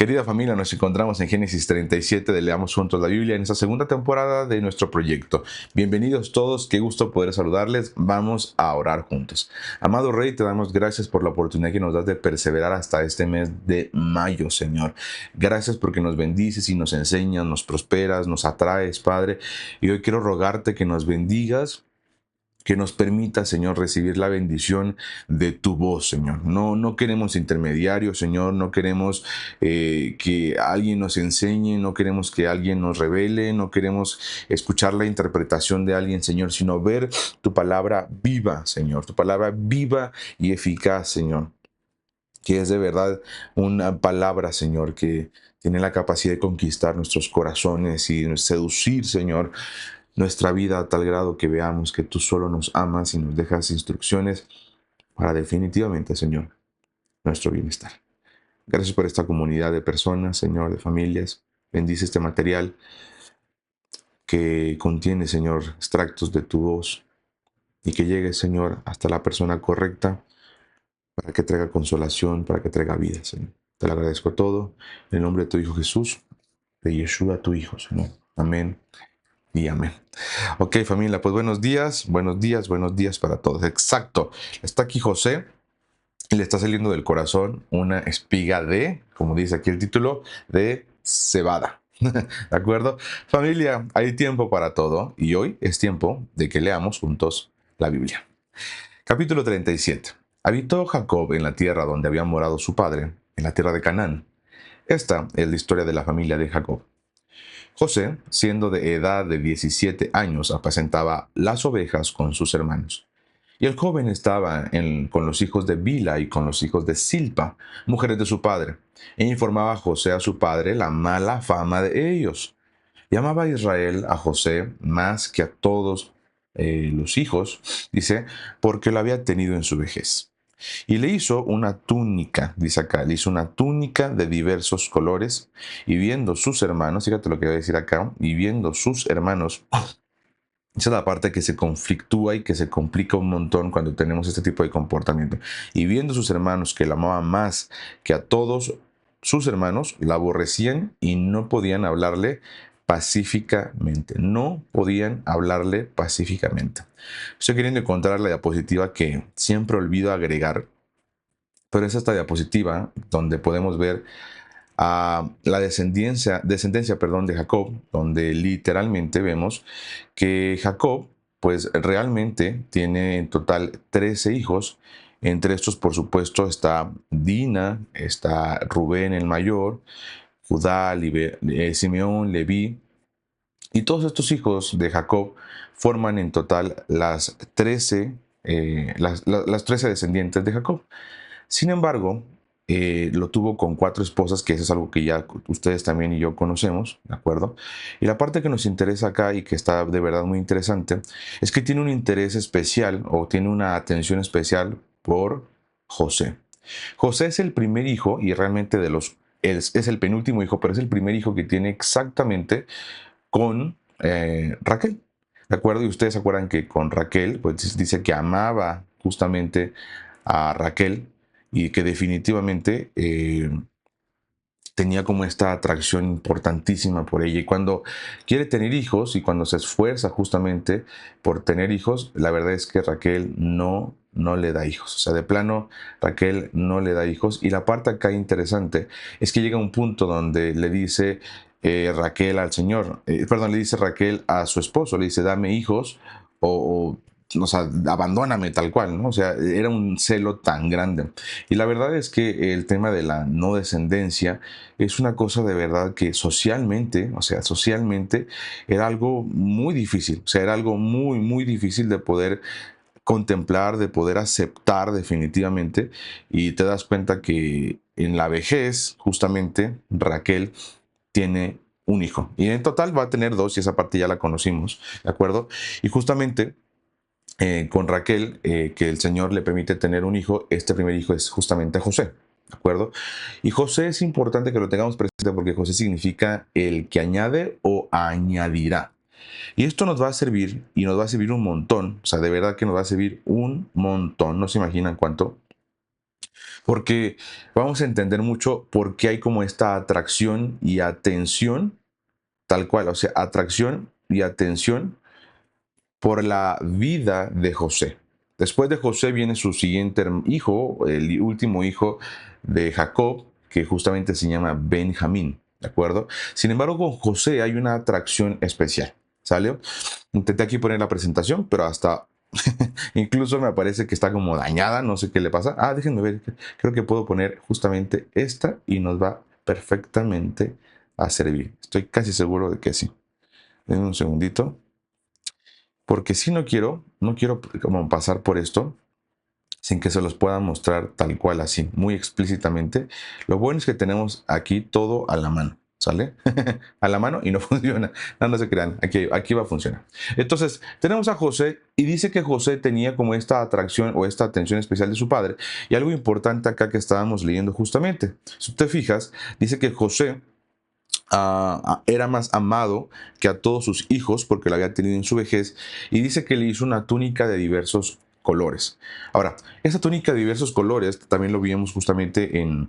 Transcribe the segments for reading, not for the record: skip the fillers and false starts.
Querida familia, nos encontramos en Génesis 37 de Leamos Juntos la Biblia en esta segunda temporada de nuestro proyecto. Bienvenidos todos, qué gusto poder saludarles. Vamos a orar juntos. Amado Rey, te damos gracias por la oportunidad que nos das de perseverar hasta este mes de mayo, Señor. Gracias porque nos bendices y nos enseñas, nos prosperas, nos atraes, Padre. Y hoy quiero rogarte que nos bendigas, que nos permita, Señor, recibir la bendición de tu voz, Señor. No queremos intermediarios, Señor. No queremos que alguien nos enseñe, no queremos que alguien nos revele, no queremos escuchar la interpretación de alguien, Señor, sino ver tu palabra viva, Señor. Tu palabra viva y eficaz, Señor. Que es de verdad una palabra, Señor, que tiene la capacidad de conquistar nuestros corazones y seducir, Señor, nuestra vida a tal grado que veamos que tú solo nos amas y nos dejas instrucciones para definitivamente, Señor, nuestro bienestar. Gracias por esta comunidad de personas, Señor, de familias. Bendice este material que contiene, Señor, extractos de tu voz y que llegue, Señor, hasta la persona correcta para que traiga consolación, para que traiga vida, Señor. Te lo agradezco todo en el nombre de tu Hijo Jesús, de Yeshua, tu Hijo, Señor. Amén y amén. Ok, familia, pues buenos días para todos. Exacto. Está aquí José y le está saliendo del corazón una espiga de, como dice aquí el título, de cebada. ¿De acuerdo? Familia, hay tiempo para todo y hoy es tiempo de que leamos juntos la Biblia. Capítulo 37. Habitó Jacob en la tierra donde había morado su padre, en la tierra de Canaán. Esta es la historia de la familia de Jacob. José, siendo de edad de 17 años, apacentaba las ovejas con sus hermanos. Y el joven estaba con los hijos de Bila y con los hijos de Silpa, mujeres de su padre, e informaba a José a su padre la mala fama de ellos. Llamaba a Israel a José más que a todos los hijos, dice, porque lo había tenido en su vejez. Y le hizo una túnica, dice acá, le hizo una túnica de diversos colores, y viendo sus hermanos, fíjate lo que voy a decir acá, y viendo sus hermanos, esa es la parte que se conflictúa y que se complica un montón cuando tenemos este tipo de comportamiento. Y viendo sus hermanos que la amaban más que a todos sus hermanos, la aborrecían y no podían hablarle pacíficamente. No podían hablarle pacíficamente. Estoy queriendo encontrar la diapositiva que siempre olvido agregar, pero es esta diapositiva donde podemos ver a la descendencia de Jacob, donde literalmente vemos que Jacob, pues realmente tiene en total 13 hijos. Entre estos, por supuesto, está Dina, está Rubén el mayor, Judá, Simeón, Leví, y todos estos hijos de Jacob forman en total las 13, las 13 descendientes de Jacob. Sin embargo, lo tuvo con 4 esposas, que eso es algo que ya ustedes también y yo conocemos, ¿de acuerdo? Y la parte que nos interesa acá y que está de verdad muy interesante es que tiene un interés especial o tiene una atención especial por José. José es el primer hijo y realmente es el penúltimo hijo, pero es el primer hijo que tiene exactamente con Raquel. ¿De acuerdo? Y ustedes se acuerdan que con Raquel, pues dice que amaba justamente a Raquel y que definitivamente tenía como esta atracción importantísima por ella. Y cuando quiere tener hijos y cuando se esfuerza justamente por tener hijos, la verdad es que Raquel no le da hijos. O sea, de plano, Raquel no le da hijos. Y la parte acá interesante es que llega un punto donde le dice Raquel al Señor, perdón, le dice Raquel a su esposo, le dice, dame hijos o sea, abandóname tal cual, ¿no? O sea, era un celo tan grande. Y la verdad es que el tema de la no descendencia es una cosa de verdad que socialmente, o sea, socialmente era algo muy difícil, o sea, era algo muy difícil de poder contemplar, de poder aceptar definitivamente. Y te das cuenta que en la vejez, justamente, Raquel tiene un hijo. Y en total va a tener 2 y esa parte ya la conocimos, ¿de acuerdo? Y justamente con Raquel, que el Señor le permite tener un hijo, este primer hijo es justamente José, ¿de acuerdo? Y José es importante que lo tengamos presente porque José significa el que añade o añadirá. Y esto nos va a servir y nos va a servir un montón, o sea, de verdad que nos va a servir un montón, no se imaginan cuánto, Porque vamos a entender mucho por qué hay como esta atracción y atención, tal cual, o sea, atracción y atención por la vida de José. Después de José viene su siguiente hijo, el último hijo de Jacob, que justamente se llama Benjamín, ¿de acuerdo? Sin embargo, con José hay una atracción especial, ¿sale? Intenté aquí poner la presentación, pero hasta incluso me parece que está como dañada, no sé qué le pasa. Ah, déjenme ver, creo que puedo poner justamente esta y nos va perfectamente a servir. Estoy casi seguro de que sí. Denme un segundito. Porque si no quiero como pasar por esto sin que se los pueda mostrar tal cual así, muy explícitamente. Lo bueno es que tenemos aquí todo a la mano, ¿sale? A la mano y no funciona. No, no se crean, aquí va a funcionar. Entonces, tenemos a José y dice que José tenía como esta atracción o esta atención especial de su padre. Y algo importante acá que estábamos leyendo justamente. Si te fijas, dice que José era más amado que a todos sus hijos porque lo había tenido en su vejez y dice que le hizo una túnica de diversos colores. Ahora, esa túnica de diversos colores también lo vimos justamente en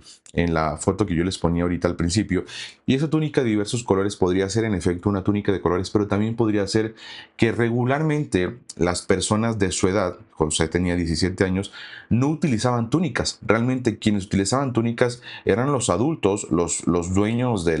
la foto que yo les ponía ahorita al principio, y esa túnica de diversos colores podría ser en efecto una túnica de colores, pero también podría ser que regularmente las personas de su edad, José tenía 17 años, no utilizaban túnicas. Realmente quienes utilizaban túnicas eran los adultos, los dueños de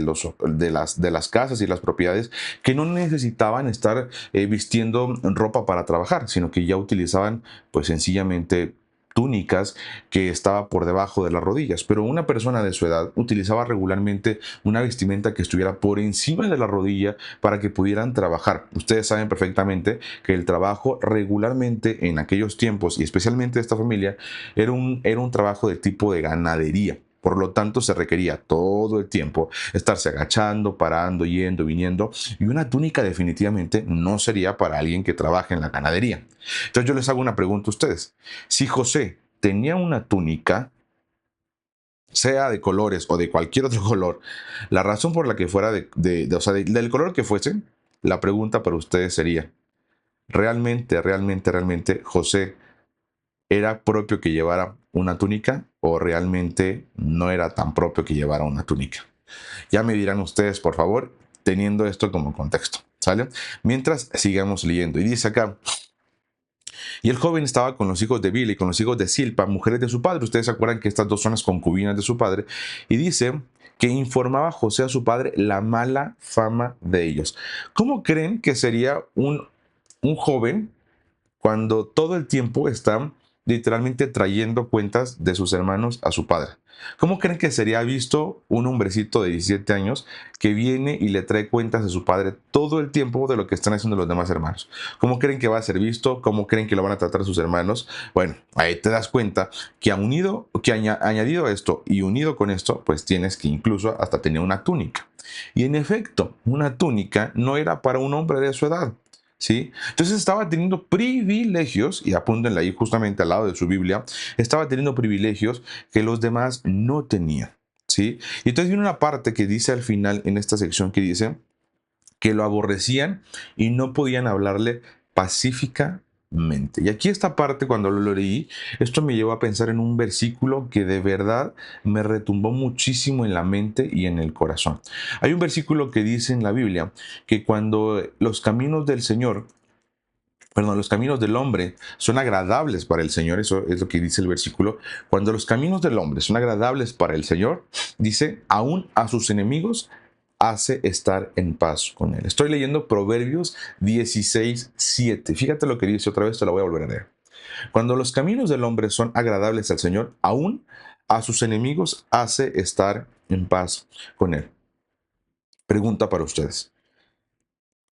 las casas y las propiedades, que no necesitaban estar vistiendo ropa para trabajar, sino que ya utilizaban pues sencillamente túnicas que estaba por debajo de las rodillas, pero una persona de su edad utilizaba regularmente una vestimenta que estuviera por encima de la rodilla para que pudieran trabajar. Ustedes saben perfectamente que el trabajo regularmente en aquellos tiempos y especialmente esta familia era un trabajo de tipo de ganadería. Por lo tanto, se requería todo el tiempo estarse agachando, parando, yendo, viniendo. Y una túnica definitivamente no sería para alguien que trabaje en la ganadería. Entonces yo les hago una pregunta a ustedes. Si José tenía una túnica, sea de colores o de cualquier otro color, la razón por la que fuera o sea, del color que fuese, la pregunta para ustedes sería, ¿realmente José era propio que llevara una túnica o realmente no era tan propio que llevara una túnica? Ya me dirán ustedes, por favor, teniendo esto como contexto, ¿sale? Mientras sigamos leyendo. Y dice acá, y el joven estaba con los hijos de Bila y con los hijos de Silpa, mujeres de su padre. Ustedes se acuerdan que estas dos son las concubinas de su padre. Y dice que informaba a José a su padre la mala fama de ellos. ¿Cómo creen que sería un joven cuando todo el tiempo está literalmente trayendo cuentas de sus hermanos a su padre? ¿Cómo creen que sería visto un hombrecito de 17 años que viene y le trae cuentas a su padre todo el tiempo de lo que están haciendo los demás hermanos? ¿Cómo creen que va a ser visto? ¿Cómo creen que lo van a tratar sus hermanos? Bueno, ahí te das cuenta que añadido a esto y unido con esto, pues tienes que incluso hasta tener una túnica. Y en efecto, una túnica no era para un hombre de su edad. ¿Sí? Entonces estaba teniendo privilegios, y apúntenle ahí justamente al lado de su Biblia, estaba teniendo privilegios que los demás no tenían. ¿Sí? Y entonces viene una parte que dice al final en esta sección que dice que lo aborrecían y no podían hablarle pacíficamente. Y aquí esta parte, cuando lo leí, esto me llevó a pensar en un versículo que de verdad me retumbó muchísimo en la mente y en el corazón. Hay un versículo que dice en la Biblia que cuando los caminos del Señor, perdón, los caminos del hombre son agradables para el Señor, eso es lo que dice el versículo, cuando los caminos del hombre son agradables para el Señor, dice, aún a sus enemigos hace estar en paz con él. Estoy leyendo Proverbios 16:7. Fíjate lo que dice, otra vez te lo voy a volver a leer. Cuando los caminos del hombre son agradables al Señor, aún a sus enemigos hace estar en paz con él. Pregunta para ustedes.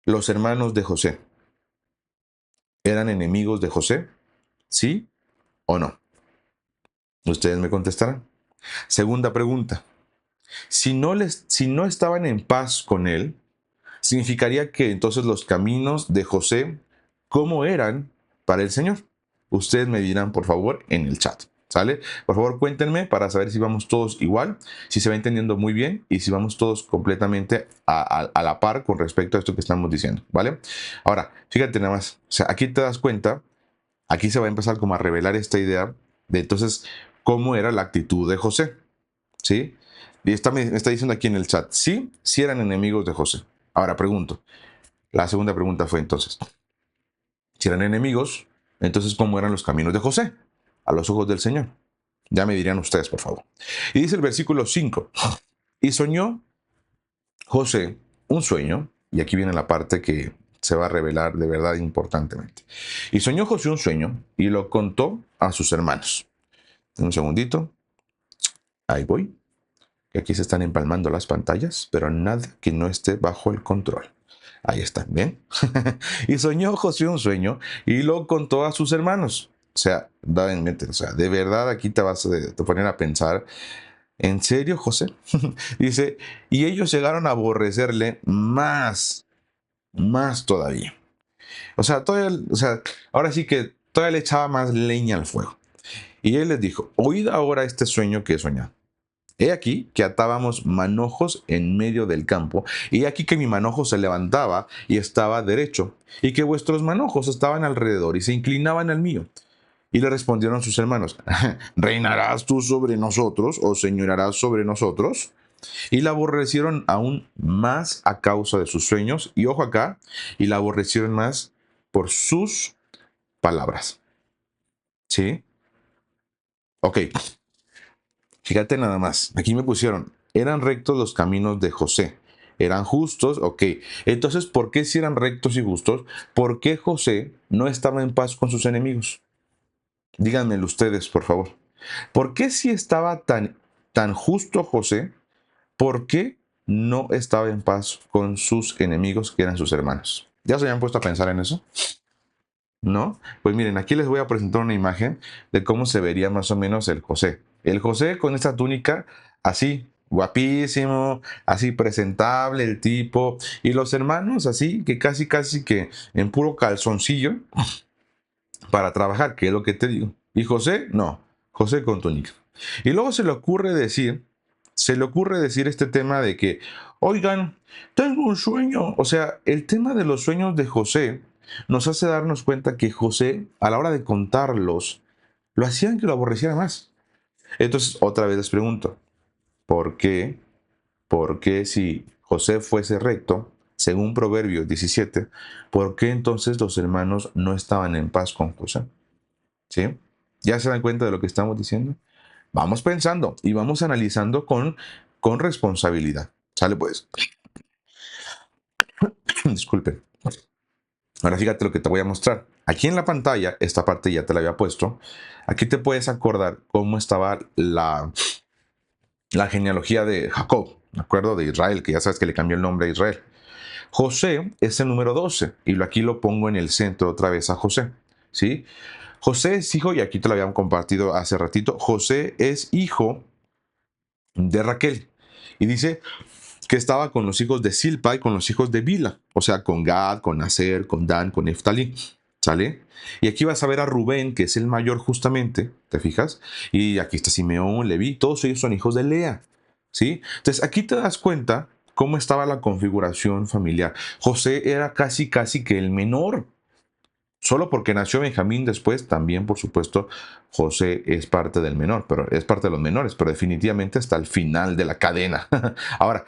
¿Los hermanos de José eran enemigos de José? ¿Sí o no? Ustedes me contestarán. Segunda pregunta. Si no estaban en paz con él, significaría que entonces los caminos de José, ¿cómo eran para el Señor? Ustedes me dirán, por favor, en el chat. ¿Sale? Por favor, cuéntenme para saber si vamos todos igual, si se va entendiendo muy bien y si vamos todos completamente a la par con respecto a esto que estamos diciendo. ¿Vale? Ahora, fíjate nada más. O sea, aquí te das cuenta, aquí se va a empezar como a revelar esta idea de entonces cómo era la actitud de José, ¿sí? Y me está diciendo aquí en el chat, sí, sí eran enemigos de José. Ahora pregunto, la segunda pregunta fue entonces, si eran enemigos, entonces ¿cómo eran los caminos de José a los ojos del Señor? Ya me dirían ustedes, por favor. Y dice el versículo 5, y soñó José un sueño, y aquí viene la parte que se va a revelar de verdad importantemente. Y soñó José un sueño y lo contó a sus hermanos. Un segundito, ahí voy. Aquí se están empalmando las pantallas, pero nada que no esté bajo el control. Ahí está, ¿ven? Y soñó José un sueño y lo contó a sus hermanos. O sea, da en mente, o sea, de verdad aquí te vas a poner a pensar, ¿en serio, José? Dice, y ellos llegaron a aborrecerle más todavía. O sea, ahora sí que todavía le echaba más leña al fuego. Y él les dijo, oíd ahora este sueño que he soñado. He aquí que atábamos manojos en medio del campo, y he aquí que mi manojo se levantaba y estaba derecho, y que vuestros manojos estaban alrededor y se inclinaban al mío. Y le respondieron sus hermanos, ¿reinarás tú sobre nosotros o señorarás sobre nosotros? Y la aborrecieron aún más a causa de sus sueños, y ojo acá, y la aborrecieron más por sus palabras. ¿Sí? Ok, fíjate nada más, aquí me pusieron, eran rectos los caminos de José, eran justos, ok. Entonces, ¿por qué si eran rectos y justos? ¿Por qué José no estaba en paz con sus enemigos? Díganmelo ustedes, por favor. ¿Por qué si estaba tan justo José, por qué no estaba en paz con sus enemigos, que eran sus hermanos? ¿Ya se habían puesto a pensar en eso? ¿No? Pues miren, aquí les voy a presentar una imagen de cómo se vería más o menos el José. El José con esta túnica así, guapísimo, así presentable el tipo, y los hermanos así, que casi que en puro calzoncillo para trabajar, que es lo que te digo. Y José, no, José con túnica. Y luego se le ocurre decir este tema de que, oigan, tengo un sueño. O sea, el tema de los sueños de José nos hace darnos cuenta que José, a la hora de contarlos, lo hacían que lo aborreciera más. Entonces, otra vez les pregunto, ¿por qué? ¿Por qué si José fuese recto, según Proverbios 17, por qué entonces los hermanos no estaban en paz con José? ¿Sí? ¿Ya se dan cuenta de lo que estamos diciendo? Vamos pensando y vamos analizando con responsabilidad. ¿Sale pues? Disculpen. Ahora fíjate lo que te voy a mostrar. Aquí en la pantalla, esta parte ya te la había puesto. Aquí te puedes acordar cómo estaba la genealogía de Jacob, ¿de acuerdo? De Israel, que ya sabes que le cambió el nombre a Israel. José es el número 12 y aquí lo pongo en el centro otra vez a José. ¿Sí? José es hijo, y aquí te lo habían compartido hace ratito, José es hijo de Raquel. Y dice que estaba con los hijos de Silpa y con los hijos de Bila, o sea, con Gad, con Aser, con Dan, con Neftalí. ¿Sale? Y aquí vas a ver a Rubén, que es el mayor justamente, ¿te fijas? Y aquí está Simeón, Leví, todos ellos son hijos de Lea. ¿Sí? Entonces aquí te das cuenta cómo estaba la configuración familiar. José era casi que el menor. Solo porque nació Benjamín después, también por supuesto José es parte del menor, pero es parte de los menores, pero definitivamente hasta el final de la cadena. Ahora,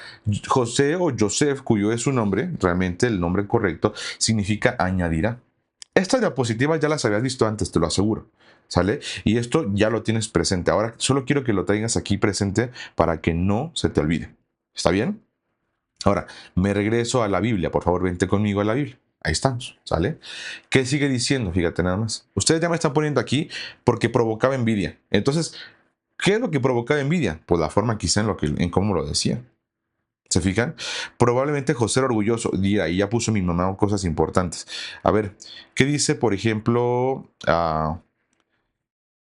José o Joseph, cuyo es su nombre, realmente el nombre correcto, significa añadirá. Estas diapositivas ya las habías visto antes, te lo aseguro. ¿Sale? Y esto ya lo tienes presente. Ahora solo quiero que lo traigas aquí presente para que no se te olvide. ¿Está bien? Ahora, me regreso a la Biblia. Por favor, vente conmigo a la Biblia. Ahí estamos, ¿sale? ¿Qué sigue diciendo? Fíjate nada más. Ustedes ya me están poniendo aquí porque provocaba envidia. Entonces, ¿qué es lo que provocaba envidia? Pues la forma quizá en cómo lo decía. ¿Se fijan? Probablemente José era orgulloso. Y ahí ya puso mi mamá cosas importantes. A ver, ¿qué dice, por ejemplo?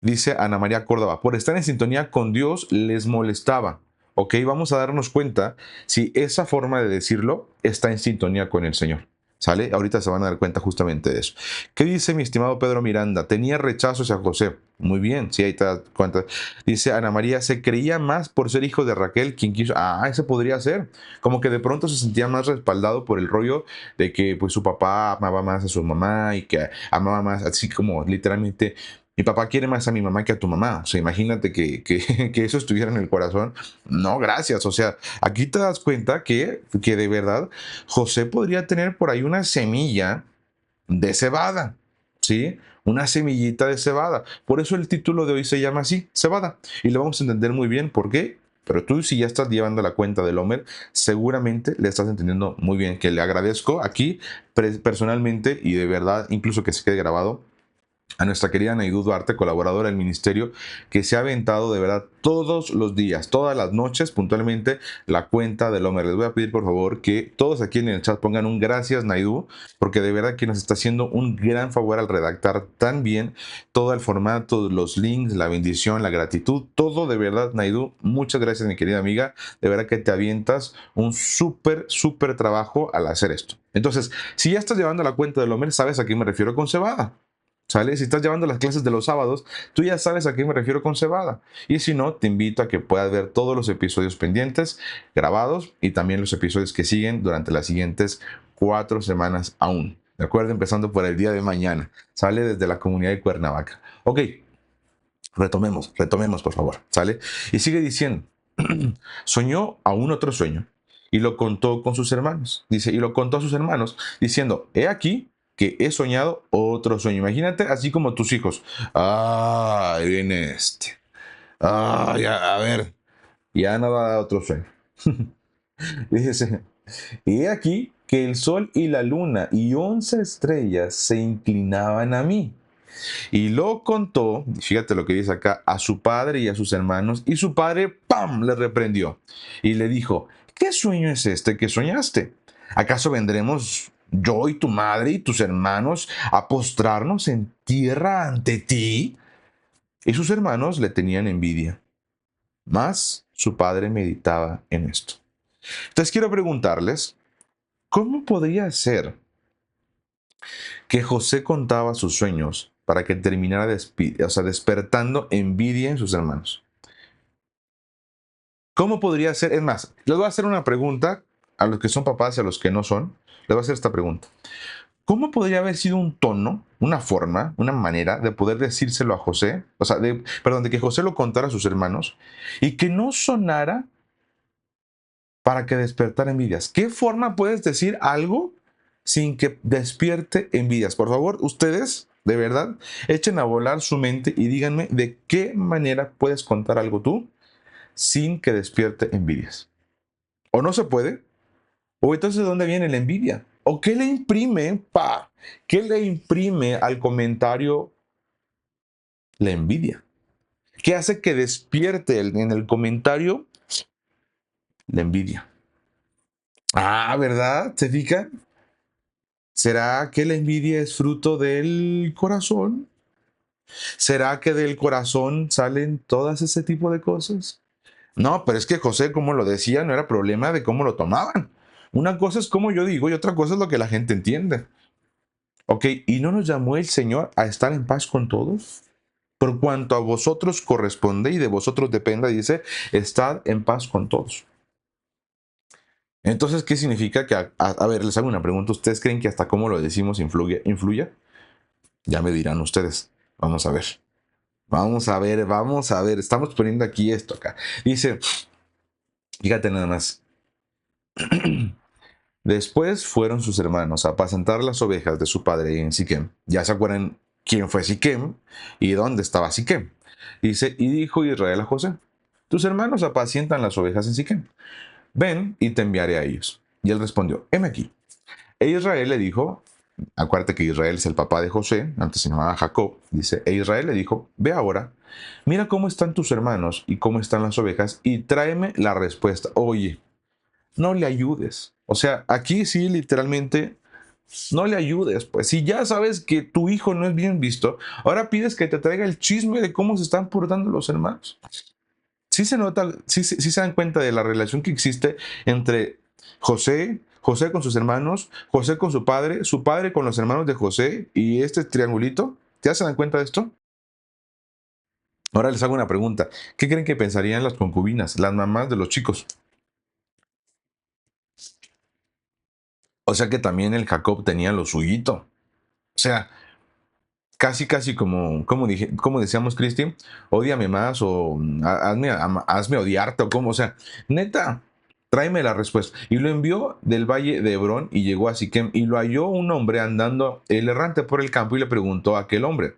Dice Ana María Córdoba, por estar en sintonía con Dios les molestaba. Ok, vamos a darnos cuenta si esa forma de decirlo está en sintonía con el Señor. ¿Sale? Ahorita se van a dar cuenta justamente de eso. ¿Qué dice mi estimado Pedro Miranda? Tenía rechazo hacia José. Muy bien, sí, ahí te das cuenta. Dice Ana María, se creía más por ser hijo de Raquel, quien quiso. Ah, ese podría ser. Como que de pronto se sentía más respaldado por el rollo de que pues su papá amaba más a su mamá y que amaba más, así como literalmente mi papá quiere más a mi mamá que a tu mamá. O sea, imagínate que eso estuviera en el corazón. No, gracias. O sea, aquí te das cuenta que de verdad José podría tener por ahí una semilla de cebada, ¿sí? Una semillita de cebada. Por eso el título de hoy se llama así, cebada. Y lo vamos a entender muy bien por qué. Pero tú, si ya estás llevando la cuenta del Homer, seguramente le estás entendiendo muy bien. Que le agradezco aquí personalmente y de verdad, incluso que se quede grabado, a nuestra querida Naidú Duarte, colaboradora del ministerio, que se ha aventado de verdad todos los días, todas las noches, puntualmente, la cuenta del Homer. Les voy a pedir por favor que todos aquí en el chat pongan un gracias, Naidú, porque de verdad que nos está haciendo un gran favor al redactar tan bien todo el formato, los links, la bendición, la gratitud, todo de verdad, Naidú. Muchas gracias, mi querida amiga. De verdad que te avientas un súper trabajo al hacer esto. Entonces, si ya estás llevando la cuenta del Homer, sabes a qué me refiero con cebada. ¿Sale? Si estás llevando las clases de los sábados, tú ya sabes a qué me refiero con cebada. Y si no, te invito a que puedas ver todos los episodios pendientes, grabados, y también los episodios que siguen durante las siguientes 4 semanas aún. ¿De acuerdo? Empezando por el día de mañana. Sale desde la comunidad de Cuernavaca. Ok, retomemos, por favor. ¿Sale? Y sigue diciendo, soñó aún otro sueño y lo contó con sus hermanos. Dice, y lo contó a sus hermanos, diciendo, he aquí que he soñado otro sueño. Imagínate, así como tus hijos. Ah, ahí viene este. Ah, ya, a ver, ya no va a dar otro sueño. Dice, y he aquí que el sol y la luna y 11 estrellas se inclinaban a mí. Y lo contó, fíjate lo que dice acá, a su padre y a sus hermanos, y su padre, ¡pam!, le reprendió y le dijo, ¿qué sueño es este que soñaste? ¿Acaso vendremos yo y tu madre y tus hermanos a postrarnos en tierra ante ti? Y sus hermanos le tenían envidia, mas su padre meditaba en esto. Entonces quiero preguntarles, ¿cómo podría ser que José contaba sus sueños para que terminara despertando envidia en sus hermanos? ¿Cómo podría ser? Es más, les voy a hacer una pregunta a los que son papás y a los que no son. Les voy a hacer esta pregunta. ¿Cómo podría haber sido un tono, una forma, una manera de poder decírselo a José? O sea, perdón, de que José lo contara a sus hermanos y que no sonara para que despertara envidias. ¿Qué forma puedes decir algo sin que despierte envidias? Por favor, ustedes, de verdad, echen a volar su mente y díganme de qué manera puedes contar algo tú sin que despierte envidias. O no se puede, o entonces ¿de dónde viene la envidia? ¿O qué le imprime, qué le imprime al comentario la envidia? ¿Qué hace que despierte en el comentario la envidia? Ah, ¿verdad? ¿Se fijan? ¿Será que la envidia es fruto del corazón? ¿Será que del corazón salen todas ese tipo de cosas? No, pero es que José, como lo decía, no era problema de cómo lo tomaban. Una cosa es como yo digo y otra cosa es lo que la gente entiende. Ok, ¿y no nos llamó el Señor a estar en paz con todos? Por cuanto a vosotros corresponde y de vosotros dependa, dice, estad en paz con todos. Entonces, ¿qué significa que, a ver, les hago una pregunta, ¿ustedes creen que hasta cómo lo decimos influya? Ya me dirán ustedes, vamos a ver. Vamos a ver, estamos poniendo aquí esto acá. Dice, fíjate nada más. Después fueron sus hermanos a apacentar las ovejas de su padre en Siquem. Ya se acuerdan quién fue Siquem y dónde estaba Siquem. Dice, y dijo Israel a José, tus hermanos apacientan las ovejas en Siquem. Ven y te enviaré a ellos. Y él respondió, heme aquí. E Israel le dijo, acuérdate que Israel es el papá de José, antes se llamaba Jacob, dice, e Israel le dijo, ve ahora, mira cómo están tus hermanos y cómo están las ovejas y tráeme la respuesta. Oye, no le ayudes. O sea, aquí sí literalmente no le ayudes, pues si ya sabes que tu hijo no es bien visto, ahora pides que te traiga el chisme de cómo se están portando los hermanos. Sí se nota, sí se dan cuenta de la relación que existe entre José con sus hermanos, José con su padre con los hermanos de José y este triangulito. ¿Ya se dan cuenta de esto? Ahora les hago una pregunta. ¿Qué creen que pensarían las concubinas, las mamás de los chicos? O sea que también el Jacob tenía lo suyito. O sea, casi como decíamos, Cristi, ódiame más o hazme odiarte o como, o sea, neta, tráeme la respuesta. Y lo envió del valle de Hebrón y llegó a Siquem y lo halló un hombre andando el errante por el campo y le preguntó a aquel hombre,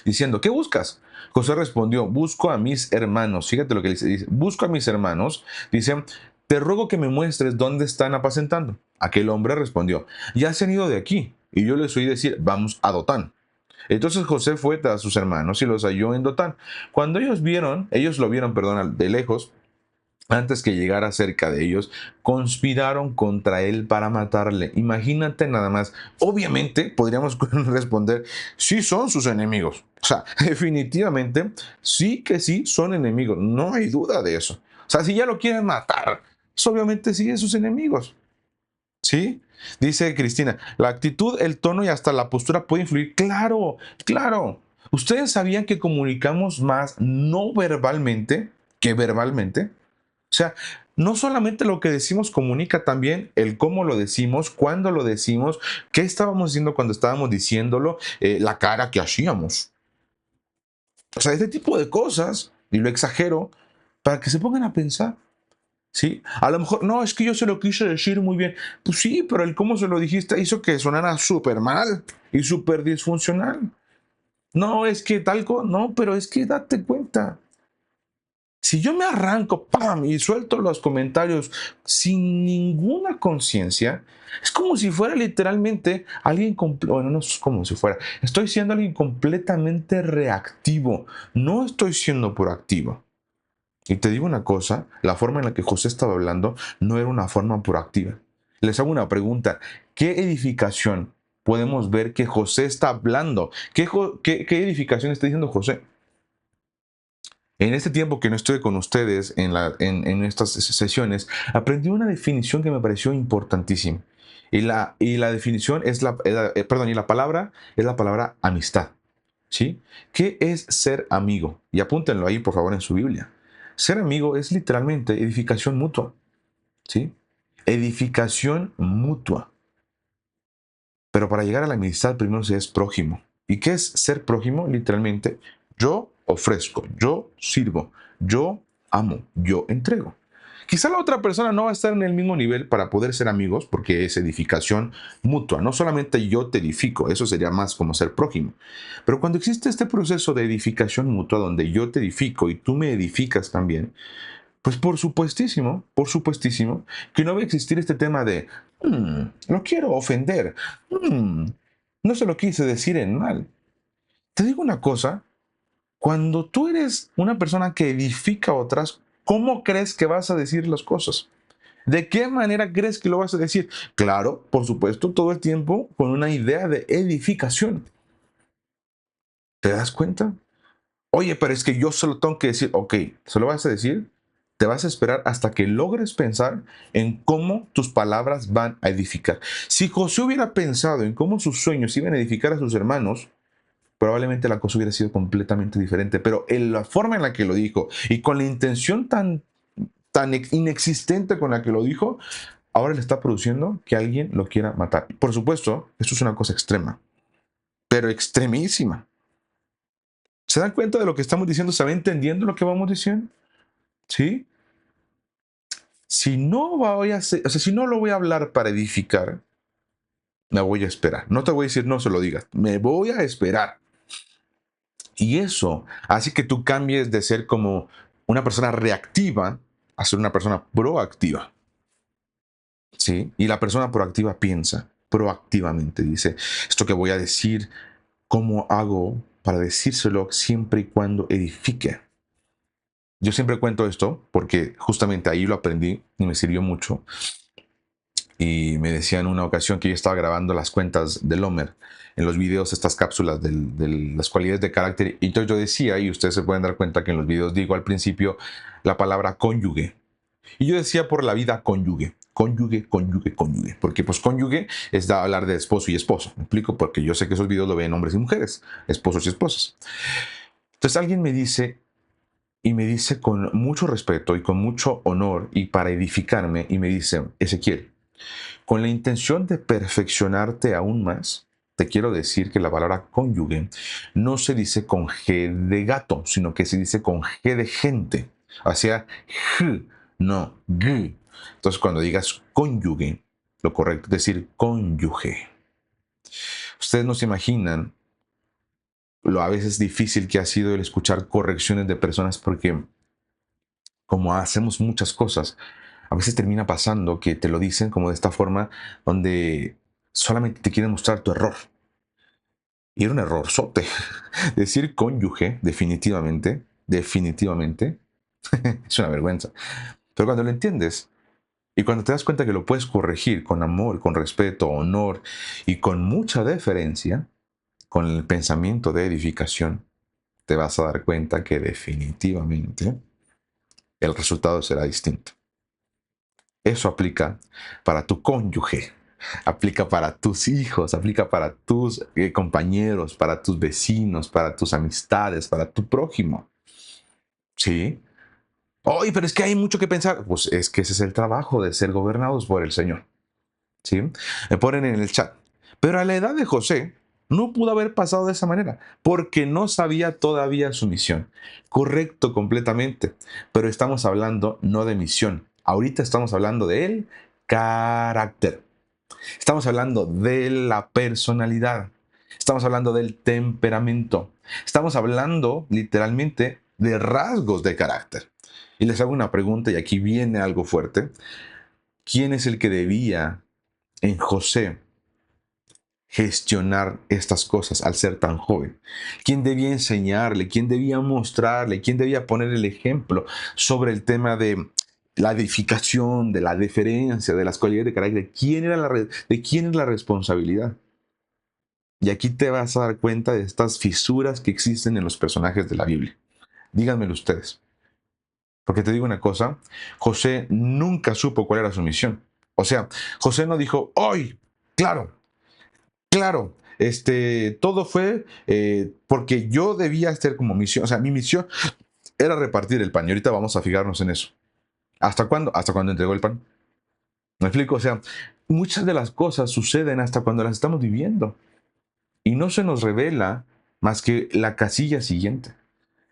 diciendo, ¿qué buscas? José respondió, busco a mis hermanos. Fíjate lo que dice, busco a mis hermanos. Dice, te ruego que me muestres dónde están apacentando. Aquel hombre respondió, ya se han ido de aquí. Y yo les oí decir, vamos a Dotán. Entonces José fue tras sus hermanos y los halló en Dotán. Cuando ellos lo vieron, perdón, de lejos, antes que llegara cerca de ellos, conspiraron contra él para matarle. Imagínate nada más. Obviamente podríamos responder, sí son sus enemigos. O sea, definitivamente, sí que sí son enemigos. No hay duda de eso. O sea, si ya lo quieren matar, pues obviamente sí es sus enemigos. ¿Sí? Dice Cristina, la actitud, el tono y hasta la postura puede influir. Claro, claro. ¿Ustedes sabían que comunicamos más no verbalmente que verbalmente? O sea, no solamente lo que decimos comunica, también el cómo lo decimos, cuándo lo decimos, qué estábamos diciendo cuando estábamos diciéndolo, la cara que hacíamos. O sea, este tipo de cosas, y lo exagero, para que se pongan a pensar. ¿Sí? A lo mejor, no, es que yo se lo quise decir muy bien. Pues sí, pero el cómo se lo dijiste hizo que sonara súper mal y súper disfuncional. No, es que talco, no, pero es que date cuenta. Si yo me arranco, ¡pam! Y suelto los comentarios sin ninguna conciencia, es como si fuera literalmente alguien, bueno, no es como si fuera, estoy siendo alguien completamente reactivo, no estoy siendo proactivo. Y te digo una cosa, la forma en la que José estaba hablando no era una forma proactiva. Les hago una pregunta, ¿qué edificación podemos ver que José está hablando? ¿Qué edificación está diciendo José? En este tiempo que no estoy con ustedes en estas sesiones, aprendí una definición que me pareció importantísima. Y la definición es perdón, y la palabra es la palabra amistad. ¿Sí? ¿Qué es ser amigo? Y apúntenlo ahí, por favor, en su Biblia. Ser amigo es literalmente edificación mutua. ¿Sí? Edificación mutua. Pero para llegar a la amistad primero se es prójimo. ¿Y qué es ser prójimo? Literalmente, yo ofrezco, yo sirvo, yo amo, yo entrego. Quizá la otra persona no va a estar en el mismo nivel para poder ser amigos porque es edificación mutua. No solamente yo te edifico, eso sería más como ser prójimo. Pero cuando existe este proceso de edificación mutua donde yo te edifico y tú me edificas también, pues por supuestísimo, que no va a existir este tema de, lo quiero ofender, no se lo quise decir en mal. Te digo una cosa, cuando tú eres una persona que edifica a otras, ¿cómo crees que vas a decir las cosas? ¿De qué manera crees que lo vas a decir? Claro, por supuesto, todo el tiempo con una idea de edificación. ¿Te das cuenta? Oye, pero es que yo solo tengo que decir, ok, ¿se lo vas a decir? Te vas a esperar hasta que logres pensar en cómo tus palabras van a edificar. Si José hubiera pensado en cómo sus sueños iban a edificar a sus hermanos, probablemente la cosa hubiera sido completamente diferente. Pero en la forma en la que lo dijo y con la intención tan inexistente con la que lo dijo, ahora le está produciendo que alguien lo quiera matar. Por supuesto, esto es una cosa extrema, pero extremísima. ¿Se dan cuenta de lo que estamos diciendo? ¿Se va entendiendo lo que vamos diciendo? ¿Sí? Si no voy a hacer, o sea, si no lo voy a hablar para edificar, me voy a esperar. No te voy a decir no se lo digas, me voy a esperar. Y eso hace que tú cambies de ser como una persona reactiva a ser una persona proactiva. ¿Sí? Y la persona proactiva piensa proactivamente, dice, esto que voy a decir, ¿cómo hago para decírselo siempre y cuando edifique? Yo siempre cuento esto porque justamente ahí lo aprendí y me sirvió mucho. Y me decía en una ocasión que yo estaba grabando las cuentas del Homer en los videos, estas cápsulas de las cualidades de carácter. Y entonces yo decía, y ustedes se pueden dar cuenta que en los videos digo al principio la palabra cónyuge. Y yo decía por la vida cónyuge, cónyuge, cónyuge, cónyuge. Porque pues cónyuge es hablar de esposo y esposa. Me explico porque yo sé que esos videos lo ven hombres y mujeres, esposos y esposas. Entonces alguien me dice, y me dice con mucho respeto y con mucho honor y para edificarme, y me dice, Ezequiel, con la intención de perfeccionarte aún más, te quiero decir que la palabra cónyuge no se dice con G de gato, sino que se dice con G de gente. O sea, G, no G. Entonces, cuando digas cónyuge, lo correcto es decir cónyuge. Ustedes no se imaginan lo a veces difícil que ha sido el escuchar correcciones de personas porque como hacemos muchas cosas, a veces termina pasando que te lo dicen como de esta forma donde solamente te quieren mostrar tu error. Y era un errorzote. Decir cónyuge, definitivamente, definitivamente, es una vergüenza. Pero cuando lo entiendes y cuando te das cuenta que lo puedes corregir con amor, con respeto, honor y con mucha deferencia, con el pensamiento de edificación, te vas a dar cuenta que definitivamente el resultado será distinto. Eso aplica para tu cónyuge, aplica para tus hijos, aplica para tus compañeros, para tus vecinos, para tus amistades, para tu prójimo. ¿Sí? Oye, pero es que hay mucho que pensar. Pues es que ese es el trabajo de ser gobernados por el Señor. ¿Sí? Me ponen en el chat. Pero a la edad de José no pudo haber pasado de esa manera, porque no sabía todavía su misión. Correcto, completamente. Pero estamos hablando no de misión. Ahorita estamos hablando de él carácter. Estamos hablando de la personalidad. Estamos hablando del temperamento. Estamos hablando literalmente de rasgos de carácter. Y les hago una pregunta y aquí viene algo fuerte. ¿Quién es el que debía en José gestionar estas cosas al ser tan joven? ¿Quién debía enseñarle? ¿Quién debía mostrarle? ¿Quién debía poner el ejemplo sobre el tema de la edificación, de la deferencia, de las cualidades de carácter? ¿De quién es la responsabilidad? Y aquí te vas a dar cuenta de estas fisuras que existen en los personajes de la Biblia. Díganmelo ustedes. Porque te digo una cosa, José nunca supo cuál era su misión. O sea, José no dijo, hoy, claro, claro, todo fue porque yo debía estar como misión. O sea, mi misión era repartir el pan. Y ahorita vamos a fijarnos en eso. ¿Hasta cuándo? Hasta cuando entregó el pan. ¿Me explico? O sea, muchas de las cosas suceden hasta cuando las estamos viviendo. Y no se nos revela más que la casilla siguiente.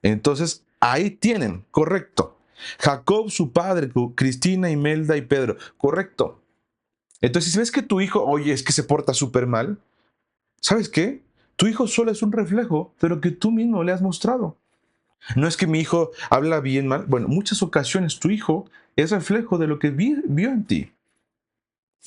Entonces, ahí tienen, correcto. Jacob, su padre, Cristina, Imelda y Pedro, correcto. Entonces, si ves que tu hijo, oye, es que se porta súper mal, ¿sabes qué? Tu hijo solo es un reflejo de lo que tú mismo le has mostrado. No es que mi hijo habla bien mal. Bueno, muchas ocasiones tu hijo es reflejo de lo que vio en ti.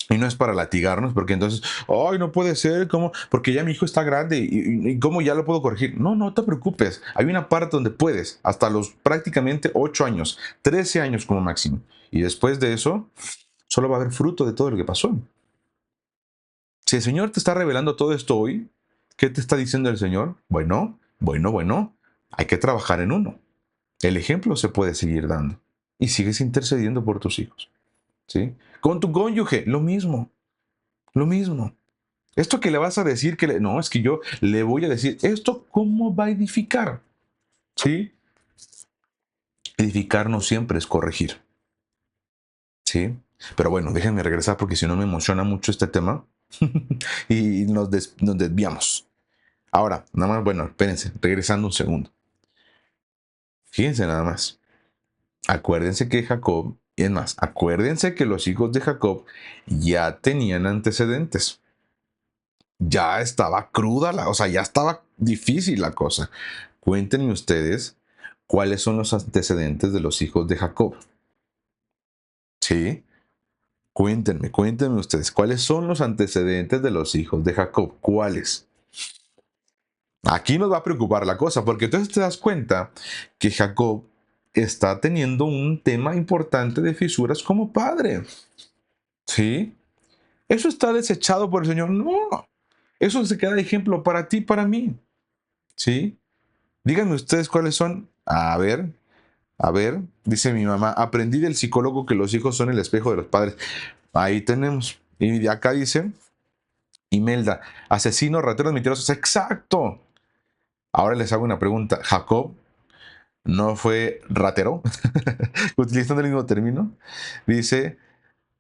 Y no es para latigarnos, porque entonces, ay, no puede ser, ¿cómo? Porque ya mi hijo está grande y ¿cómo ya lo puedo corregir? No, no te preocupes. Hay una parte donde puedes, hasta los prácticamente 8 años, 13 años como máximo. Y después de eso, solo va a haber fruto de todo lo que pasó. Si el Señor te está revelando todo esto hoy, ¿qué te está diciendo el Señor? Bueno, hay que trabajar en uno. El ejemplo se puede seguir dando. Y sigues intercediendo por tus hijos. ¿Sí? Con tu cónyuge, lo mismo. Lo mismo. Esto que le vas a decir no, es que yo le voy a decir, ¿esto cómo va a edificar? ¿Sí? Edificar no siempre es corregir. ¿Sí? Pero bueno, déjenme regresar porque si no me emociona mucho este tema y nos desviamos. Ahora, nada más, bueno, espérense, regresando un segundo. Fíjense nada más. Acuérdense que Jacob, y es más, acuérdense que los hijos de Jacob ya tenían antecedentes. Ya estaba cruda, o sea, ya estaba difícil la cosa. Cuéntenme ustedes cuáles son los antecedentes de los hijos de Jacob. ¿Sí? Cuéntenme ustedes cuáles son los antecedentes de los hijos de Jacob. ¿Cuáles? Aquí nos va a preocupar la cosa, porque entonces te das cuenta que Jacob está teniendo un tema importante de fisuras como padre. ¿Sí? ¿Eso está desechado por el Señor? No. Eso se queda de ejemplo para ti y para mí. ¿Sí? Díganme ustedes cuáles son. A ver, dice mi mamá, aprendí del psicólogo que los hijos son el espejo de los padres. Ahí tenemos. Y de acá dice, Imelda, asesino, ratero, mentirosos. Exacto. Ahora les hago una pregunta. ¿Jacob no fue ratero? Utilizando el mismo término. Dice,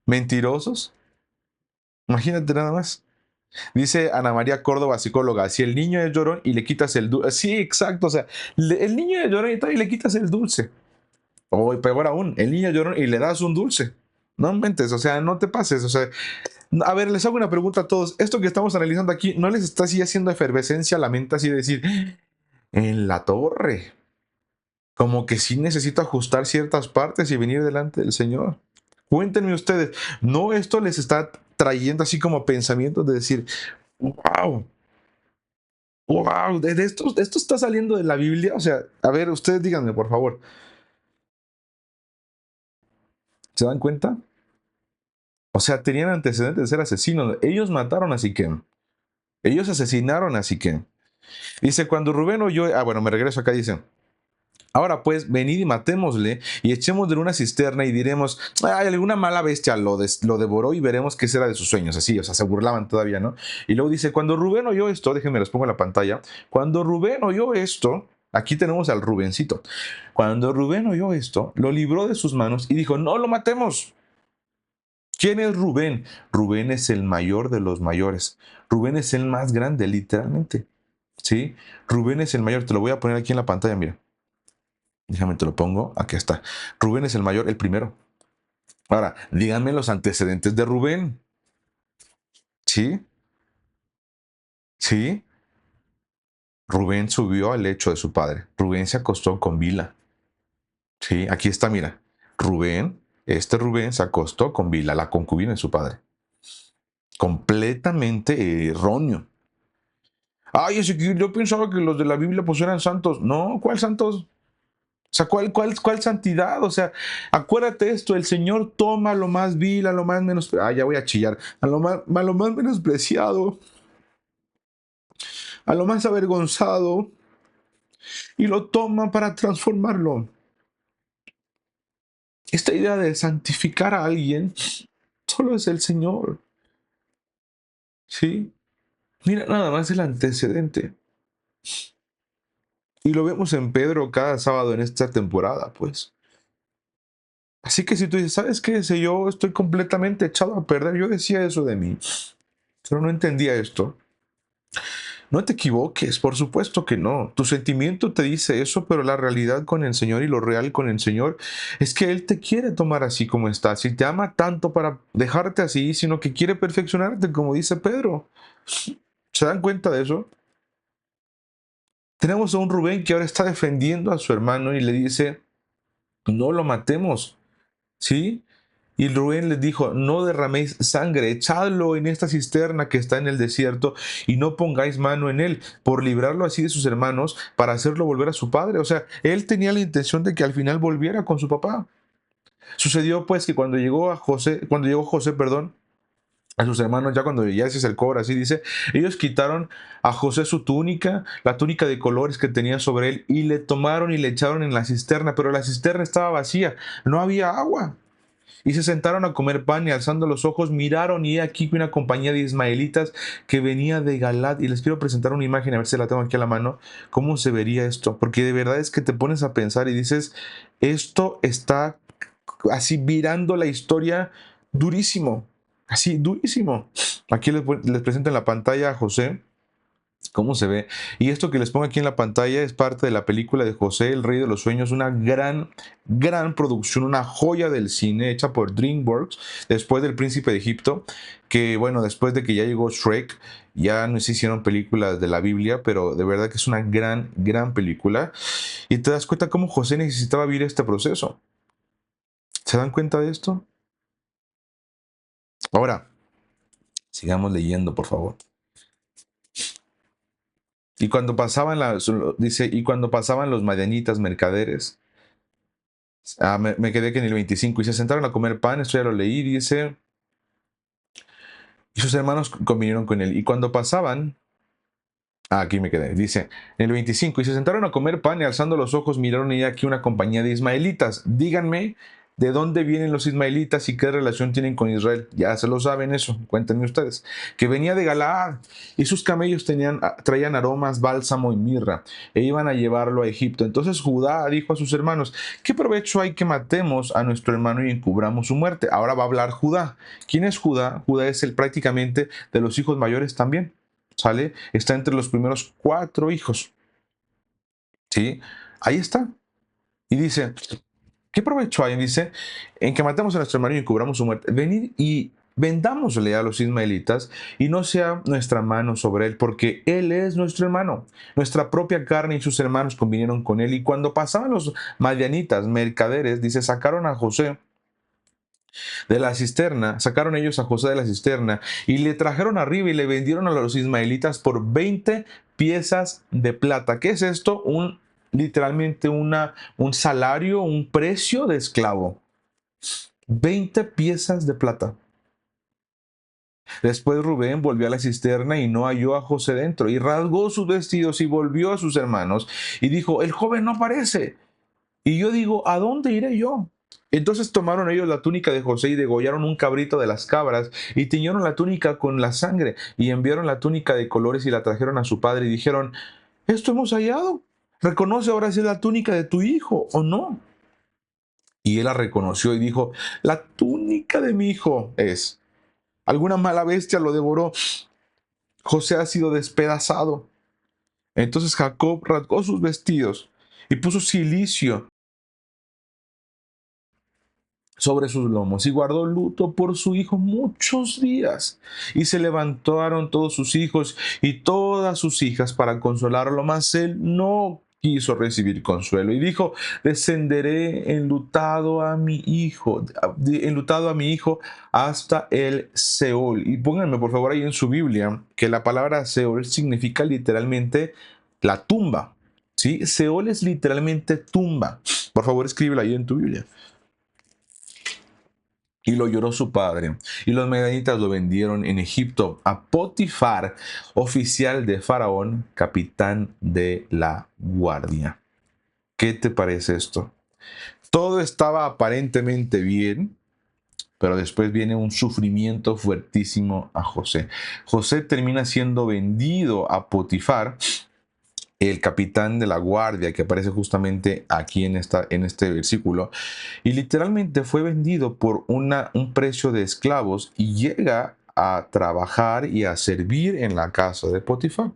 mentirosos. Imagínate nada más. Dice Ana María Córdoba, psicóloga, si el niño es llorón y le quitas el dulce. Sí, exacto, o sea, el niño es llorón y tal, y le quitas el dulce. O peor aún, el niño es llorón y le das un dulce. No inventes, o sea, no te pases, o sea, a ver, les hago una pregunta a todos. Esto que estamos analizando aquí, ¿no les está así haciendo efervescencia a la mente así de decir, en la torre? Como que sí necesito ajustar ciertas partes y venir delante del Señor. Cuéntenme ustedes, ¿no esto les está trayendo así como pensamientos de decir, wow, wow, esto está saliendo de la Biblia? O sea, a ver, ustedes díganme, por favor, ¿se dan cuenta? O sea, tenían antecedentes de ser asesinos. Ellos mataron a Siquem. Ellos asesinaron a Siquem. Dice, cuando Rubén oyó, bueno, me regreso acá, dice, ahora pues, venid y matémosle y echémosle una cisterna y diremos, ay, alguna mala bestia lo devoró y veremos qué será de sus sueños. Así, o sea, se burlaban todavía, ¿no? Y luego dice, cuando Rubén oyó esto, déjenme les pongo en la pantalla, cuando Rubén oyó esto, aquí tenemos al Rubencito, cuando Rubén oyó esto, lo libró de sus manos y dijo, no lo matemos. ¿Quién es Rubén? Rubén es el mayor de los mayores. Rubén es el más grande, literalmente. ¿Sí? Rubén es el mayor. Te lo voy a poner aquí en la pantalla, mira. Déjame, te lo pongo. Aquí está. Rubén es el mayor, el primero. Ahora, díganme los antecedentes de Rubén. ¿Sí? ¿Sí? Rubén subió al lecho de su padre. Rubén se acostó con Bila. ¿Sí? Aquí está, mira. Rubén se acostó con Bila, la concubina de su padre. Completamente erróneo. Ay, yo pensaba que los de la Biblia pues eran santos. No, ¿cuál santos? O sea, ¿cuál santidad? O sea, acuérdate esto, el Señor toma lo más vil, a lo más menos... Ah, ya voy a chillar. A lo más menospreciado, a lo más avergonzado, y lo toma para transformarlo. Esta idea de santificar a alguien solo es el Señor. ¿Sí? Mira nada más el antecedente. Y lo vemos en Pedro cada sábado en esta temporada, pues. Así que si tú dices, ¿sabes qué? Si yo estoy completamente echado a perder, yo decía eso de mí, pero no entendía esto. No te equivoques, por supuesto que no. Tu sentimiento te dice eso, pero la realidad con el Señor y lo real con el Señor es que Él te quiere tomar así como estás y te ama tanto para dejarte así, sino que quiere perfeccionarte, como dice Pedro. ¿Se dan cuenta de eso? Tenemos a un Rubén que ahora está defendiendo a su hermano y le dice, no lo matemos, ¿sí? Y Rubén les dijo, no derraméis sangre, echadlo en esta cisterna que está en el desierto y no pongáis mano en él, por librarlo así de sus hermanos, para hacerlo volver a su padre. O sea, él tenía la intención de que al final volviera con su papá. Sucedió pues que cuando llegó José, perdón, a sus hermanos, ya cuando ya se acercó, ahora así dice, ellos quitaron a José su túnica, la túnica de colores que tenía sobre él, y le tomaron y le echaron en la cisterna, pero la cisterna estaba vacía, no había agua. Y se sentaron a comer pan y alzando los ojos miraron y he aquí una compañía de ismaelitas que venía de Galad. Y les quiero presentar una imagen, a ver si la tengo aquí a la mano, cómo se vería esto. Porque de verdad es que te pones a pensar y dices, esto está así virando la historia durísimo, así durísimo. Aquí les presento en la pantalla a José. ¿Cómo se ve? Y esto que les pongo aquí en la pantalla es parte de la película de José, el Rey de los Sueños, una gran producción, una joya del cine hecha por DreamWorks, después del Príncipe de Egipto, que bueno, después de que ya llegó Shrek, ya no se hicieron películas de la Biblia, pero de verdad que es una gran película. Y te das cuenta cómo José necesitaba vivir este proceso. ¿Se dan cuenta de esto? Ahora, sigamos leyendo, por favor. Y cuando pasaban dice, y cuando pasaban los madianitas mercaderes, me quedé que en el 25, y se sentaron a comer pan, esto ya lo leí, dice, y sus hermanos convinieron con él, y cuando pasaban, aquí me quedé, dice, en el 25, y se sentaron a comer pan, y alzando los ojos miraron y aquí una compañía de ismaelitas, díganme, ¿De dónde vienen los ismaelitas y qué relación tienen con Israel? Ya se lo saben eso, cuéntenme ustedes. Que venía de Galaad y sus camellos traían aromas, bálsamo y mirra e iban a llevarlo a Egipto. Entonces Judá dijo a sus hermanos, ¿qué provecho hay que matemos a nuestro hermano y encubramos su muerte? Ahora va a hablar Judá. ¿Quién es Judá? Judá es el prácticamente de los hijos mayores también. ¿Sale? Está entre los primeros 4 hijos. ¿Sí? Ahí está. Y dice, ¿qué provecho hay? Dice, en que matemos a nuestro hermano y encubramos su muerte. Venid y vendámosle a los ismaelitas y no sea nuestra mano sobre él, porque él es nuestro hermano. Nuestra propia carne y sus hermanos convinieron con él. Y cuando pasaban los madianitas, mercaderes, dice, sacaron a José de la cisterna, sacaron ellos a José de la cisterna y le trajeron arriba y le vendieron a los ismaelitas por 20 piezas de plata. ¿Qué es esto? Literalmente un salario, un precio de esclavo. 20 piezas de plata. Después Rubén volvió a la cisterna y no halló a José dentro, y rasgó sus vestidos y volvió a sus hermanos y dijo, el joven no aparece. Y yo digo, ¿a dónde iré yo? Entonces tomaron ellos la túnica de José y degollaron un cabrito de las cabras y tiñeron la túnica con la sangre y enviaron la túnica de colores y la trajeron a su padre y dijeron, esto hemos hallado. Reconoce ahora si es la túnica de tu hijo o no. Y él la reconoció y dijo, la túnica de mi hijo es. Alguna mala bestia lo devoró. José ha sido despedazado. Entonces Jacob rasgó sus vestidos y puso cilicio sobre sus lomos y guardó luto por su hijo muchos días. Y se levantaron todos sus hijos y todas sus hijas para consolarlo, mas él no quiso recibir consuelo y dijo, descenderé enlutado a mi hijo hasta el Seol. Y pónganme por favor ahí en su Biblia que la palabra Seol significa literalmente la tumba. ¿Sí? Seol es literalmente tumba. Por favor escríbela ahí en tu Biblia. Y lo lloró su padre. Y los medianitas lo vendieron en Egipto a Potifar, oficial de Faraón, capitán de la guardia. ¿Qué te parece esto? Todo estaba aparentemente bien, pero después viene un sufrimiento fuertísimo a José. José termina siendo vendido a Potifar, el capitán de la guardia que aparece justamente aquí en este versículo, y literalmente fue vendido por un precio de esclavos y llega a trabajar y a servir en la casa de Potifar.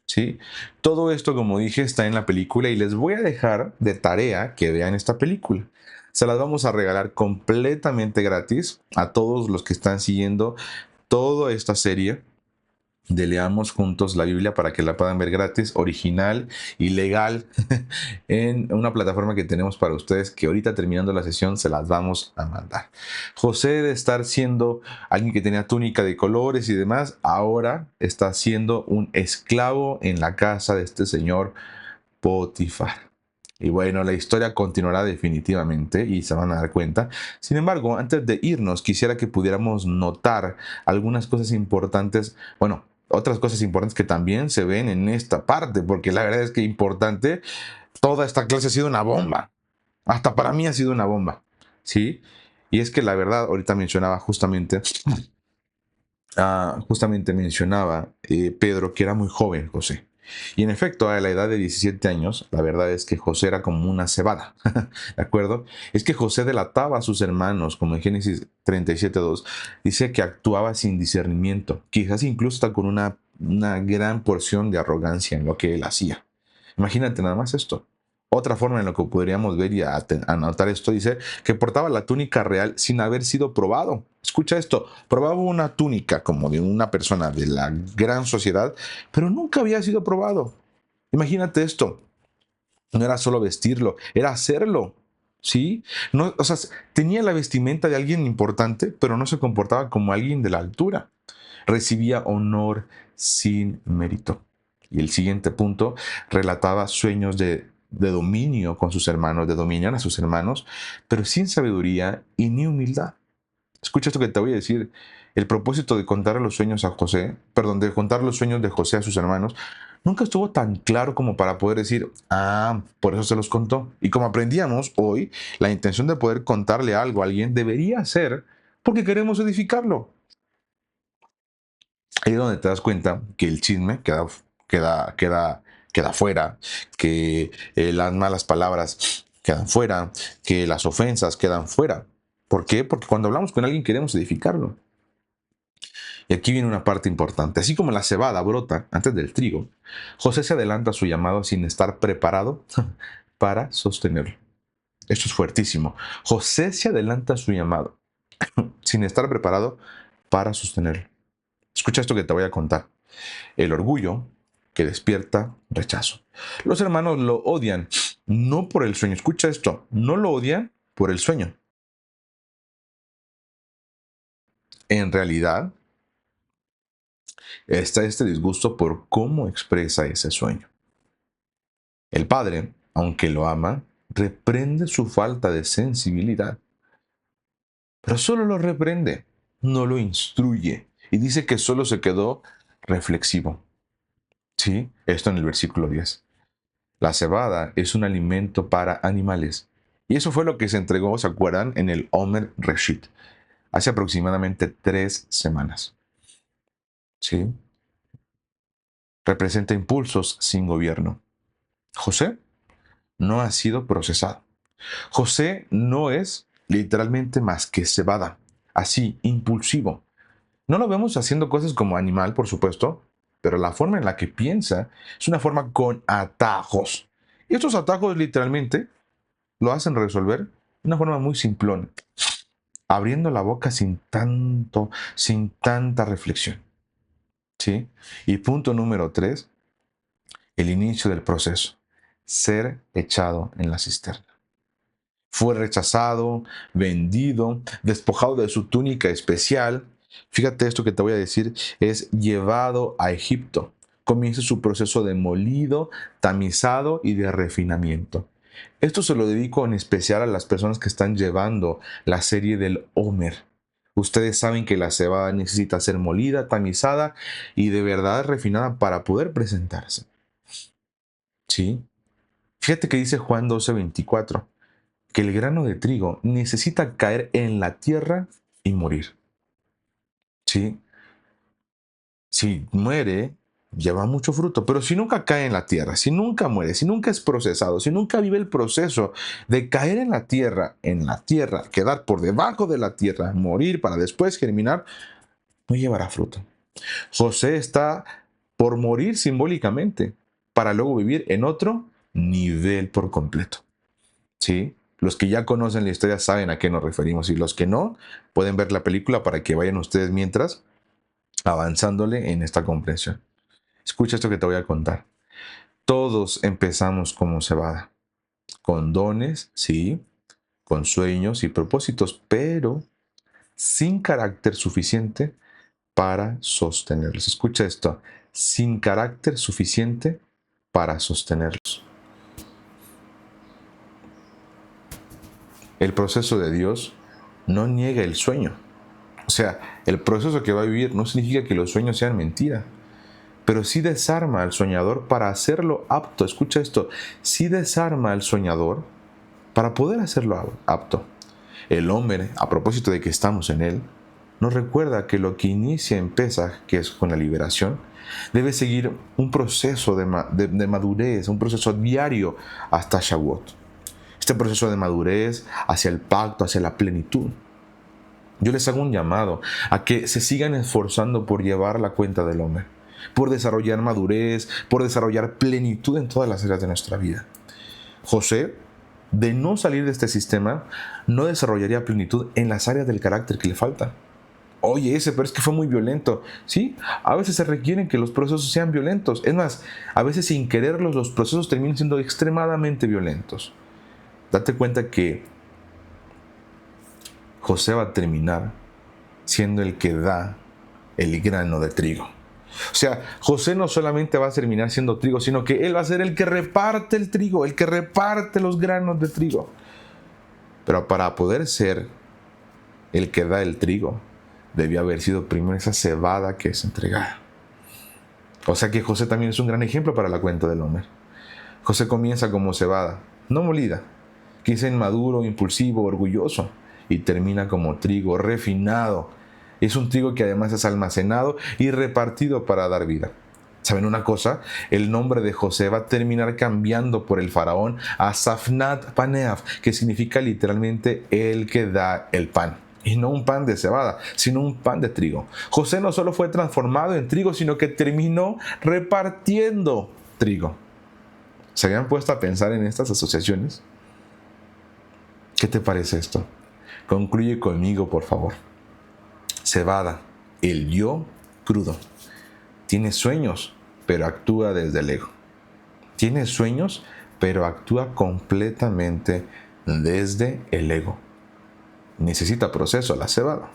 ¿Sí? Todo esto, como dije, está en la película y les voy a dejar de tarea que vean esta película. Se las vamos a regalar completamente gratis a todos los que están siguiendo toda esta serie de Leamos Juntos la Biblia para que la puedan ver gratis, original y legal en una plataforma que tenemos para ustedes que ahorita terminando la sesión se las vamos a mandar. José de estar siendo alguien que tenía túnica de colores y demás, ahora está siendo un esclavo en la casa de este señor Potifar. Y bueno, la historia continuará definitivamente y se van a dar cuenta. Sin embargo, antes de irnos, quisiera que pudiéramos notar algunas cosas importantes, bueno, otras cosas importantes que también se ven en esta parte, porque la verdad es que importante, toda esta clase ha sido una bomba. Hasta para mí ha sido una bomba, ¿sí? Y es que la verdad, ahorita mencionaba justamente mencionaba Pedro que era muy joven José. Y en efecto, a la edad de 17 años, la verdad es que José era como una cebada, ¿de acuerdo? Es que José delataba a sus hermanos, como en Génesis 37:2, dice que actuaba sin discernimiento, quizás incluso hasta con una gran porción de arrogancia en lo que él hacía. Imagínate nada más esto. Otra forma en la que podríamos ver y anotar esto dice que portaba la túnica real sin haber sido probado. Escucha esto, probaba una túnica como de una persona de la gran sociedad, pero nunca había sido probado. Imagínate esto, no era solo vestirlo, era hacerlo. ¿Sí? No, o sea, tenía la vestimenta de alguien importante, pero no se comportaba como alguien de la altura. Recibía honor sin mérito. Y el siguiente punto relataba sueños de dominio con sus hermanos, de dominar a sus hermanos, pero sin sabiduría y ni humildad. Escucha esto que te voy a decir. El propósito de contar los sueños a José, perdón, de contar los sueños de José a sus hermanos, nunca estuvo tan claro como para poder decir, por eso se los contó. Y como aprendíamos hoy, la intención de poder contarle algo a alguien debería ser porque queremos edificarlo. Ahí es donde te das cuenta que el chisme queda fuera, que las malas palabras quedan fuera, que las ofensas quedan fuera. ¿Por qué? Porque cuando hablamos con alguien queremos edificarlo. Y aquí viene una parte importante. Así como la cebada brota antes del trigo, José se adelanta a su llamado sin estar preparado para sostenerlo. Esto es fuertísimo. José se adelanta a su llamado sin estar preparado para sostenerlo. Escucha esto que te voy a contar. El orgullo que despierta rechazo. Los hermanos lo odian, no por el sueño. Escucha esto, no lo odian por el sueño. En realidad, está este disgusto por cómo expresa ese sueño. El padre, aunque lo ama, reprende su falta de sensibilidad, pero solo lo reprende, no lo instruye, y dice que solo se quedó reflexivo. Sí, esto en el versículo 10. La cebada es un alimento para animales. Y eso fue lo que se entregó, ¿se acuerdan? En el Omer Reshit, hace aproximadamente 3 semanas. ¿Sí? Representa impulsos sin gobierno. José no ha sido procesado. José no es literalmente más que cebada, así, impulsivo. No lo vemos haciendo cosas como animal, por supuesto, pero la forma en la que piensa es una forma con atajos. Y estos atajos literalmente lo hacen resolver de una forma muy simplona, abriendo la boca sin tanta reflexión. ¿Sí? Y punto número 3, el inicio del proceso, ser echado en la cisterna. Fue rechazado, vendido, despojado de su túnica especial. Fíjate esto que te voy a decir, es llevado a Egipto. Comienza su proceso de molido, tamizado y de refinamiento. Esto se lo dedico en especial a las personas que están llevando la serie del Homer. Ustedes saben que la cebada necesita ser molida, tamizada y de verdad refinada para poder presentarse. ¿Sí? Fíjate que dice Juan 12:24, que el grano de trigo necesita caer en la tierra y morir. ¿Sí? Si muere, lleva mucho fruto, pero si nunca cae en la tierra, si nunca muere, si nunca es procesado, si nunca vive el proceso de caer en la tierra, quedar por debajo de la tierra, morir para después germinar, no llevará fruto. José está por morir simbólicamente para luego vivir en otro nivel por completo. ¿Sí? Los que ya conocen la historia saben a qué nos referimos y los que no pueden ver la película para que vayan ustedes mientras avanzándole en esta comprensión. Escucha esto que te voy a contar. Todos empezamos como cebada, con dones, sí, con sueños y propósitos, pero sin carácter suficiente para sostenerlos. Escucha esto, sin carácter suficiente para sostenerlos. El proceso de Dios no niega el sueño. O sea, el proceso que va a vivir no significa que los sueños sean mentira, pero sí desarma al soñador para hacerlo apto. Escucha esto, sí desarma al soñador para poder hacerlo apto. El hombre, a propósito de que estamos en él, nos recuerda que lo que inicia en Pesaj, que es con la liberación, debe seguir un proceso de madurez, un proceso diario hasta Shavuot. Este proceso de madurez hacia el pacto, hacia la plenitud. Yo les hago un llamado a que se sigan esforzando por llevar la cuenta del hombre, por desarrollar madurez, por desarrollar plenitud en todas las áreas de nuestra vida. José, de no salir de este sistema, no desarrollaría plenitud en las áreas del carácter que le faltan. Oye, pero es que fue muy violento. Sí, a veces se requieren que los procesos sean violentos. Es más, a veces sin quererlos, los procesos terminan siendo extremadamente violentos. Date cuenta que José va a terminar siendo el que da el grano de trigo. O sea, José no solamente va a terminar siendo trigo, sino que él va a ser el que reparte el trigo, el que reparte los granos de trigo. Pero para poder ser el que da el trigo, debió haber sido primero esa cebada que es entregada. O sea que José también es un gran ejemplo para la cuenta del hombre. José comienza como cebada, no molida, quizá inmaduro, impulsivo, orgulloso, y termina como trigo refinado. Es un trigo que además es almacenado y repartido para dar vida. ¿Saben una cosa? El nombre de José va a terminar cambiando por el faraón a Safnat Paneah, que significa literalmente el que da el pan. Y no un pan de cebada, sino un pan de trigo. José no solo fue transformado en trigo, sino que terminó repartiendo trigo. ¿Se habían puesto a pensar en estas asociaciones? ¿Qué te parece esto? Concluye conmigo, por favor. Cebada, el yo crudo. Tiene sueños, pero actúa desde el ego. Tiene sueños, pero actúa completamente desde el ego. Necesita proceso la cebada.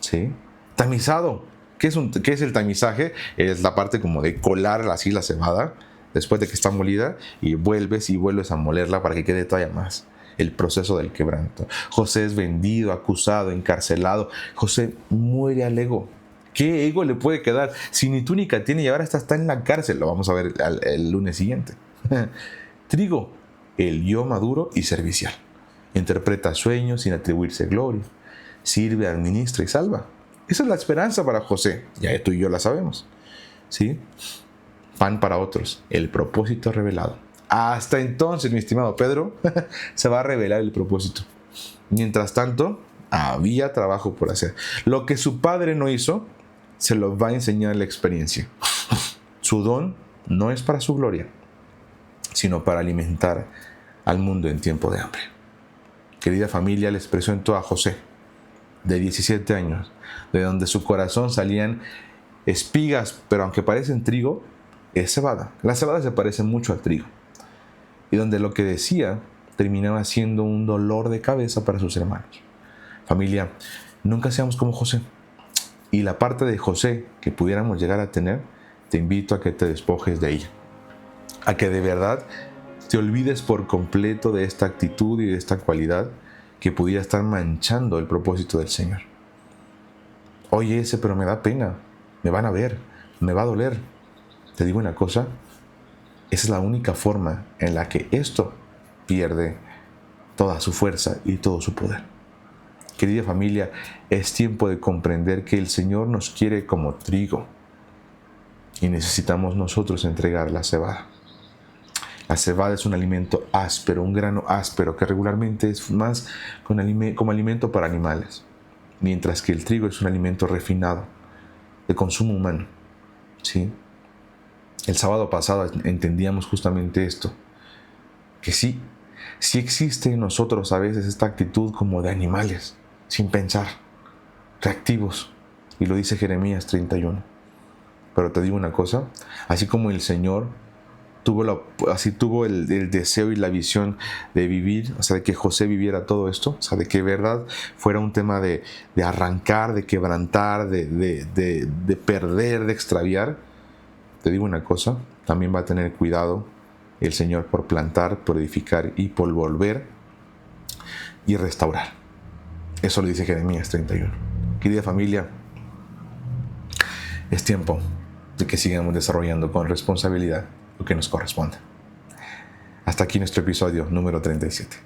¿Sí? Tamizado. ¿Qué es el tamizaje? Es la parte como de colar así la cebada después de que está molida y vuelves a molerla para que quede todavía más. El proceso del quebranto. José es vendido, acusado, encarcelado. José muere al ego. ¿Qué ego le puede quedar si ni túnica tiene y ahora está en la cárcel? Lo vamos a ver el lunes siguiente. Trigo, el yo maduro y servicial. Interpreta sueños sin atribuirse gloria. Sirve, administra y salva. Esa es la esperanza para José. Ya tú y yo la sabemos. ¿Sí? Pan para otros. El propósito revelado. Hasta entonces, mi estimado Pedro, se va a revelar el propósito. Mientras tanto, había trabajo por hacer. Lo que su padre no hizo, se lo va a enseñar la experiencia. Su don no es para su gloria, sino para alimentar al mundo en tiempo de hambre. Querida familia, les presento a José, de 17 años, de donde su corazón salían espigas, pero aunque parecen trigo, es cebada. La cebada se parece mucho al trigo. Y donde lo que decía terminaba siendo un dolor de cabeza para sus hermanos. Familia, nunca seamos como José. Y la parte de José que pudiéramos llegar a tener, te invito a que te despojes de ella. A que de verdad te olvides por completo de esta actitud y de esta cualidad que pudiera estar manchando el propósito del Señor. Oye, pero me da pena, me van a ver, me va a doler. Te digo una cosa, esa es la única forma en la que esto pierde toda su fuerza y todo su poder. Querida familia, es tiempo de comprender que el Señor nos quiere como trigo y necesitamos nosotros entregar la cebada. La cebada es un alimento áspero, un grano áspero que regularmente es más como alimento para animales, mientras que el trigo es un alimento refinado, de consumo humano. ¿Sí? El sábado pasado entendíamos justamente esto, que sí existe en nosotros a veces esta actitud como de animales, sin pensar, reactivos, y lo dice Jeremías 31. Pero te digo una cosa, así como el Señor tuvo el deseo y la visión de vivir, o sea, de que José viviera todo esto, o sea, de que verdad fuera un tema de arrancar, de quebrantar, de perder, de extraviar. Te digo una cosa, también va a tener cuidado el Señor por plantar, por edificar y por volver y restaurar. Eso lo dice Jeremías 31. Querida familia, es tiempo de que sigamos desarrollando con responsabilidad lo que nos corresponde. Hasta aquí nuestro episodio número 37.